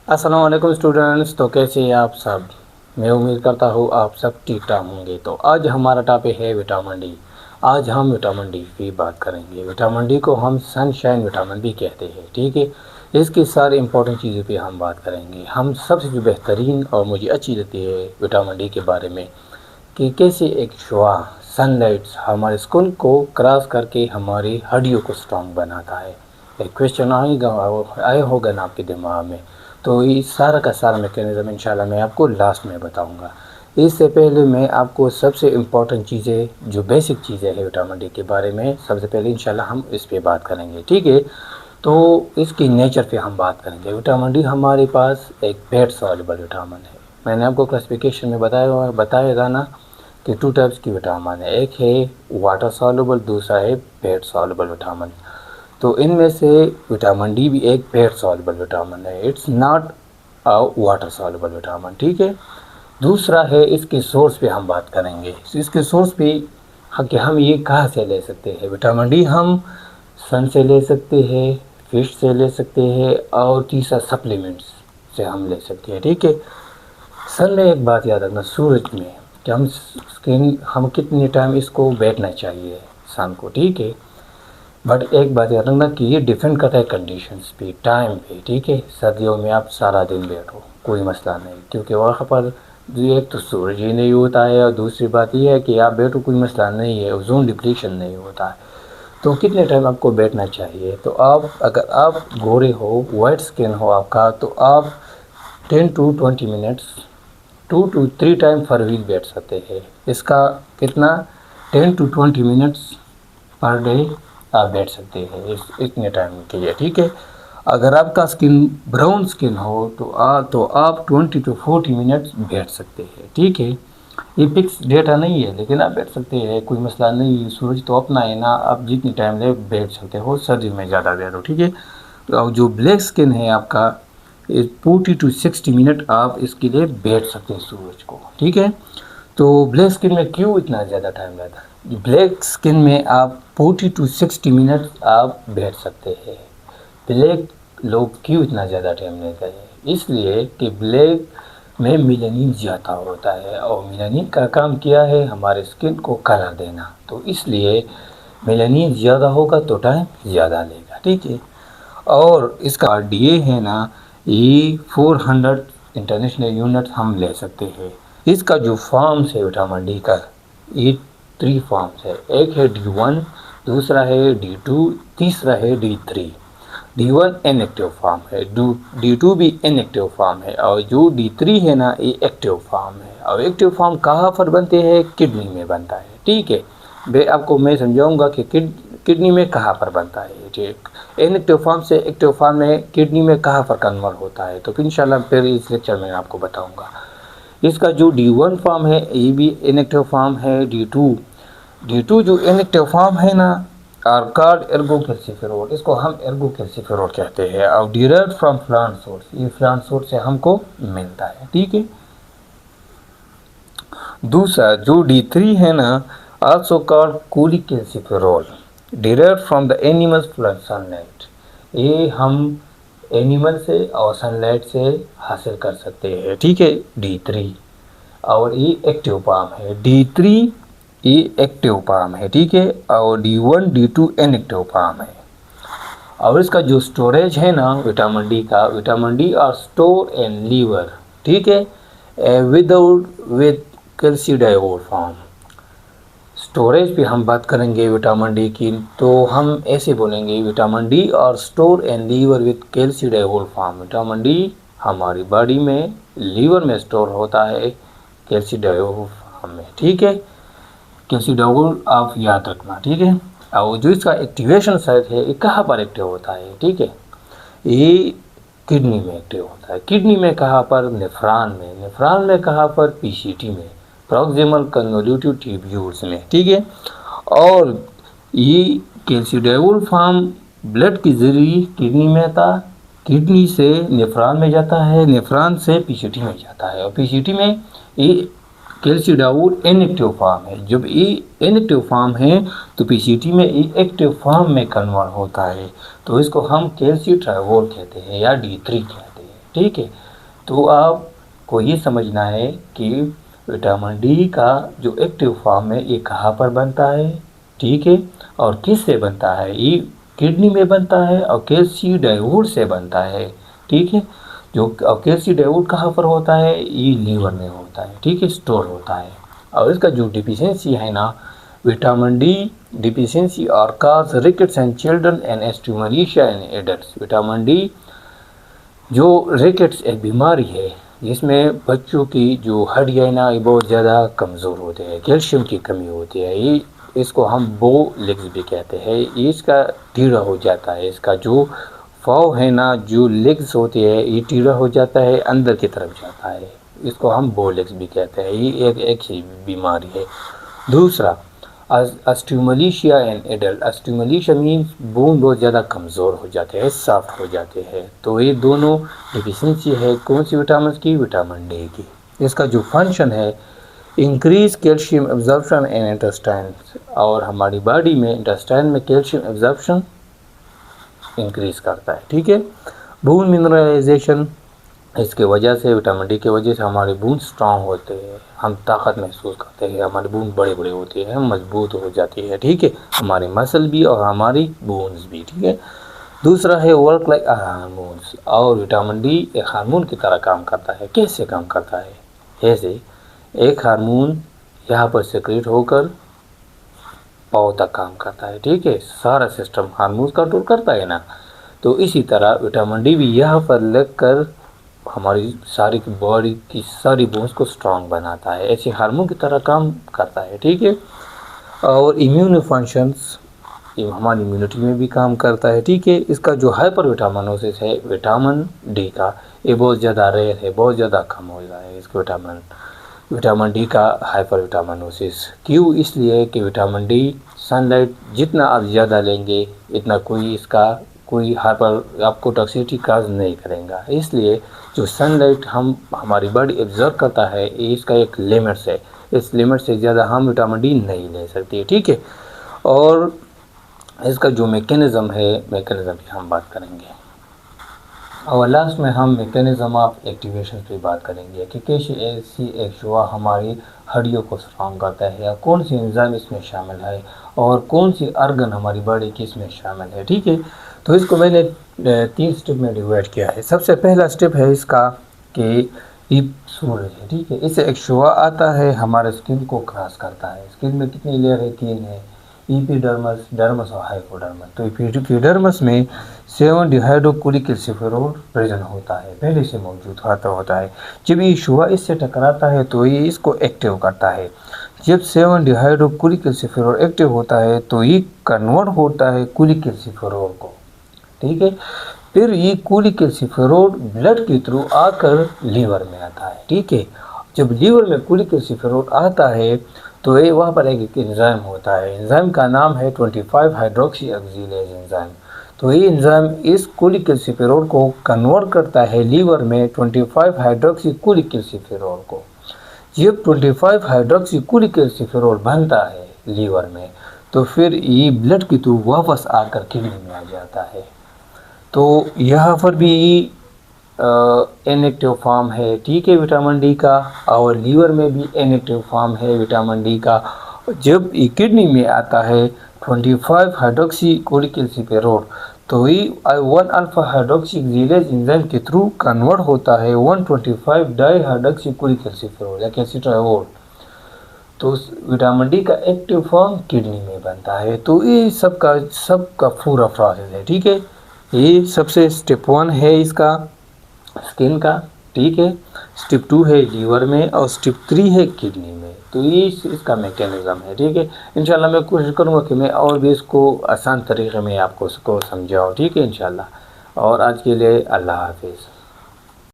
अस्सलाम वालेकुम स्टूडेंट्स। तो कैसे हैं आप सब? मैं उम्मीद करता हूँ आप सब ठीक ठाक होंगे। तो आज हमारा टॉपिक है विटामिन डी। आज हम विटामिन डी की बात करेंगे। विटामिन डी को हम सनशाइन विटामिन भी कहते हैं, ठीक है। इसकी सारी इंपॉर्टेंट चीज़ों पे हम बात करेंगे। हम सबसे जो बेहतरीन और मुझे अच्छी लगती है विटामिन डी के बारे में कि कैसे एक शुआ सनलाइट हमारे स्किन को क्रॉस करके हमारी हड्डियों को स्ट्रॉन्ग बनाता है। एक क्वेश्चन आया होगा ना आपके दिमाग में। तो इस सारा का सारा मैकेनिज़्म इंशाल्लाह मैं आपको लास्ट में बताऊंगा। इससे पहले मैं आपको सबसे इम्पोर्टेंट चीज़ें जो बेसिक चीज़ें हैं विटामिन डी के बारे में सबसे पहले इंशाल्लाह हम इस पे बात करेंगे, ठीक है। तो इसकी नेचर पे हम बात करेंगे। विटामिन डी हमारे पास एक फैट सॉल्युबल विटामिन है। मैंने आपको क्लासिफिकेशन में बताया था ना कि 2 टाइप्स की विटामिन है। एक है वाटर सॉल्युबल, दूसरा है फैट सॉल्युबल विटामिन। तो इनमें से विटामिन डी भी एक फैट सॉल्युबल विटामिन है। It's not a water soluble vitamin, ठीक है। दूसरा है इसके सोर्स पे हम बात करेंगे। इसके सोर्स पे कि हम ये कहाँ से ले सकते हैं विटामिन डी। हम सन से ले सकते हैं, फिश से ले सकते हैं और तीसरा सप्लीमेंट्स से हम ले सकते हैं, ठीक है। सन में एक बात याद रखना, सूरज में कि हम कितने टाइम इसको बैठना चाहिए सन को, ठीक है। बट एक बात याद रखना कि ये डिपेंड करता है कंडीशंस पे, टाइम पे, ठीक है। सर्दियों में आप सारा दिन बैठो कोई मसला नहीं, क्योंकि वहाँ पर एक तो सूरज ही नहीं होता है और दूसरी बात ये है कि आप बैठो कोई मसला नहीं है, ओजोन डिप्लीशन नहीं होता है। तो कितने टाइम आपको बैठना चाहिए? तो आप अगर आप गोरे हो, वाइट स्किन हो आपका, तो आप 10 to 20 minutes 2 to 3 time per week बैठ सकते हैं। इसका कितना 10 to 20 मिनट्स पर डे आप बैठ सकते हैं इतने टाइम के लिए, ठीक है। अगर आपका स्किन ब्राउन स्किन हो तो आप 20 to 40 मिनट्स बैठ सकते हैं, ठीक है। ये फिक्स डेटा नहीं है लेकिन आप बैठ सकते हैं, कोई मसला नहीं है। सूरज तो अपना है ना, आप जितनी टाइम ले बैठ सकते हो, सर्दी में ज़्यादा बैठो, ठीक है। तो जो ब्लैक स्किन है आपका 40 to 60 मिनट आप इसके लिए बैठ सकते हैं सूरज को, ठीक है। तो ब्लैक स्किन में क्यों इतना ज़्यादा टाइम लगता है? ब्लैक स्किन में आप 40 to 60 मिनट आप बैठ सकते हैं। ब्लैक लोग क्यों इतना ज़्यादा टाइम लेते हैं? इसलिए कि ब्लैक में मेलानिन ज़्यादा होता है और मेलानिन का काम क्या है? हमारे स्किन को कलर देना। तो इसलिए मेलानिन ज़्यादा होगा तो टाइम ज़्यादा लेगा, ठीक है। और इसका डीए है ना, ये 400 इंटरनेशनल यूनिट हम ले सकते हैं। इसका जो फॉर्म्स है विटामिन डी का, ये 3 फॉर्म्स है। एक है D1, दूसरा है D2, तीसरा है D3। D1 इनएक्टिव फॉर्म है, D2 भी इनएक्टिव फॉर्म है और जो D3 है ना, ये एक्टिव फॉर्म है। और एक्टिव फॉर्म कहाँ पर बनते हैं? किडनी में बनता है, ठीक है। मैं समझाऊंगा कि किडनी में कहाँ पर बनता है, ठीक। इनएक्टिव फॉर्म से एक्टिव फॉर्म में किडनी में कहाँ पर कन्वर्ट होता है, तो फिर इंशाल्लाह फिर इस लेक्चर में आपको बताऊंगा। इसका जो D1 फॉर्म है ये भी इनएक्टिव फॉर्म है। D2 जो इनएक्टिव फॉर्म है ना, आर्काड एर्गोकैल्सिफेरॉल, इसको हम एर्गोकैल्सिफेरॉल कहते हैं और डिराइव्ड फ्रॉम प्लांट सोर्स, ये प्लांट सोर्स से हमको मिलता है, ठीक है। दूसरा जो D3 है ना, also called cholecalciferol, derived from the animals from sunlight, ये हम एनिमल से और सनलाइट से हासिल कर सकते हैं, ठीक है। D3 और ये एक्टिव फॉर्म है। D3 ये एक्टिव फॉर्म है, ठीक है। और D1 D2 इनएक्टिव फॉर्म है। और इसका जो स्टोरेज है ना विटामिन डी का, vitamin D are store in liver, ठीक है, विद कैल्सिडायोल फॉर्म। स्टोरेज पे हम बात करेंगे विटामिन डी की, तो हम ऐसे बोलेंगे विटामिन डी और store and liver with calcidiol form. Vitamin D हमारी बॉडी में लीवर में स्टोर होता है कैल्सिडायोल फॉर्म में, ठीक है। कैल्सिडायोल आप याद रखना, ठीक है। और जो इसका एक्टिवेशन साइट है, ये कहाँ पर एक्टिव होता है, ठीक है। ये किडनी में एक्टिव होता है। किडनी में कहाँ पर? नेफ्रॉन में। नेफ्रॉन में कहाँ पर? पीसीटी में, प्रॉक्सिमल कन्वोल्यूटिव ट्यूब्यूल्स में, ठीक है। और ये कैल्सिडायोल फॉर्म ब्लड के जरिए किडनी में आता, किडनी से नेफ्रॉन में जाता है, नेफ्रॉन से पीसीटी में जाता है और पीसीटी में ये कैल्सिडायोल इनएक्टिव फॉर्म है। जब ये इनएक्टिव फॉर्म है तो पीसीटी में ये एक्टिव फॉर्म में कन्वर्ट होता है, तो इसको हम कैल्सिट्रायोल कहते हैं या D3 कहते हैं, ठीक है। तो आपको ये समझना है कि विटामिन डी का जो एक्टिव फॉर्म है ये कहाँ पर बनता है, ठीक है, और किससे बनता है। ये किडनी में बनता है और कैल्शियम डायोड से बनता है, ठीक है। जो कैल्शियम डायोड कहाँ पर होता है, ये लीवर में होता है, ठीक है, स्टोर होता है। और इसका जो डिफिशियंसी है ना, विटामिन डी डिफिशियंसी और cause rickets in children and osteomalacia in adults. Vitamin D जो रिकेट्स एक बीमारी है जिसमें बच्चों की जो हड्डियाँ ना ये बहुत ज़्यादा कमज़ोर होते हैं, कैल्शियम की कमी होती है। ये इसको हम बो लेग्स भी कहते हैं। इसका टीढ़ा हो जाता है, इसका जो पाँव है ना, जो लेग्स होती है ये टीढ़ा हो जाता है, अंदर की तरफ जाता है। इसको हम बो लेग्स भी कहते हैं। ये एक ही बीमारी है। दूसरा अस्टिमलिशिया एंड एडल्ट। अस्टिमलिशिया मीन्स बोन बहुत ज़्यादा कमज़ोर हो जाते हैं, सॉफ्ट हो जाते हैं। तो ये दोनों डिफिशियंसी है कौन सी विटामिन की, विटामिन डी की। इसका जो फंक्शन है increase calcium absorption in intestine, और हमारी बॉडी में इंटेस्टाइन में कैल्शियम एब्जॉर्प्शन इंक्रीज करता है, ठीक है। बोन मिनरलाइजेशन, इसके वजह से विटामिन डी की वजह से हमारे बोन स्ट्रांग होते हैं, हम ताकत महसूस करते हैं, हमारे बोन बड़े बड़े होते हैं, मजबूत हो जाती है, ठीक है, हमारी मसल भी और हमारी बोन्स भी, ठीक है। दूसरा है वर्क लाइक हार्मोन्स, और विटामिन डी एक हार्मोन की तरह काम करता है। कैसे काम करता है, ऐसे एक हार्मोन यहाँ पर सेक्रेट होकर पाँव तक काम करता है, ठीक है, सारा सिस्टम हार्मोन कंट्रोल करता है ना। तो इसी तरह विटामिन डी भी यहाँ पर लगकर हमारी सारी बॉडी की सारी बोन्स को स्ट्रांग बनाता है, ऐसे हार्मोन की तरह काम करता है, ठीक है। और इम्यून फंक्शंस, ये हमारी इम्यूनिटी में भी काम करता है, ठीक है। इसका जो हाइपर विटामिनोसिस है विटामिन डी का, ये बहुत ज़्यादा रेयर है, बहुत ज़्यादा कम हो रहा है इसके विटामिन डी का हाइपर विटामिनोसिस। क्यों, इसलिए कि विटामिन डी सनलाइट जितना आप ज़्यादा लेंगे इतना कोई हाइपर आपको टॉक्सिसिटी काज नहीं करेगा। इसलिए जो सनलाइट हमारी बॉडी एब्जॉर्ब करता है इसका एक लिमिट्स है, इस लिमिट से ज़्यादा हम विटामिन डी नहीं ले सकते, ठीक है। और इसका जो मैकेनिज़्म की हम बात करेंगे, और लास्ट में हम मैकेनिज़्म ऑफ एक्टिवेशन की बात करेंगे कि कैसे ऐसी एक्शुआ हमारी हड्डियों को स्ट्रॉन्ग करता है, या कौन सी एंजाइम इसमें शामिल है, और कौन सी ऑर्गन हमारी बॉडी की इसमें शामिल है, ठीक है। तो इसको मैंने 3 स्टेप में डिवाइड किया है। सबसे पहला स्टेप है इसका कि सूरज है, ठीक है, इससे एक्शुआ आता है, हमारे स्किन को क्रॉस करता है। स्किन में कितनी लेयर है, 3 है, एपिडर्मस, डर्मस और हाइपोडर्मस। तो एपिडर्मस में 7 डिहाइड्रोक्लोरिकेल्सिफेरॉल प्रेजेंट होता है, पहले से मौजूद होता है। जब ये शुआ इससे टकराता है तो ये इसको एक्टिव करता है। जब 7 डिहाइड्रोक्लोरिकेल्सिफेरॉल एक्टिव होता है तो ये कन्वर्ट होता है क्लोरिकेल्सिफेरॉल को, ठीक है। फिर ये क्लोरिकेल्सिफेरॉल ब्लड के थ्रू आकर लीवर में आता है, ठीक है। जब लीवर में क्लोरिकेल्सिफेरॉल आता है तो ये वहाँ पर एक एंजाइम होता है, एंजाइम का नाम है 25 हाइड्रोक्सी ऑक्सीलेज एंजाइम। तो ये एंजाइम इस क्लोरिकेल्सिफेरॉल को कन्वर्ट करता है लीवर में 25 हाइड्रोक्सी क्लोरिकेल्सिफेरॉल को। जब 25 हाइड्रोक्सी क्लोरिकेल्सिफेरॉल बनता है लीवर में तो फिर ये ब्लड के थ्रू वापस आकर किडनी में आ जाता है। तो यहाँ पर भी इनएक्टिव फॉर्म है, ठीक है, विटामिन डी का, और लीवर में भी इनएक्टिव फॉर्म है विटामिन डी का। जब ये किडनी में आता है 25 हाइड्रोक्सी क्लोरिकेल्सिफेरॉल तो ये 1 अल्फा हाइड्रोक्सी ऑक्सीलेज एंजाइम के थ्रू कन्वर्ट होता है 125 डाई हाइड्रोक्सी क्लोरिकेल्सिफेरॉल या कैल्सिट्रियोल। तो विटामिन डी का एक्टिव फॉर्म किडनी में बनता है। तो ये सबका पूरा प्रोसेस है, ठीक है। ये सबसे स्टेप 1 है इसका स्किन का, ठीक है, स्टेप 2 है लीवर में, और स्टेप 3 है किडनी में। तो ये इसका मैकेनिज़्म है, ठीक है। इंशाल्लाह मैं कोशिश करूँगा कि मैं और भी इसको आसान तरीके में आपको समझाऊँ, ठीक है, इंशाल्लाह। और आज के लिए अल्लाह हाफिज़।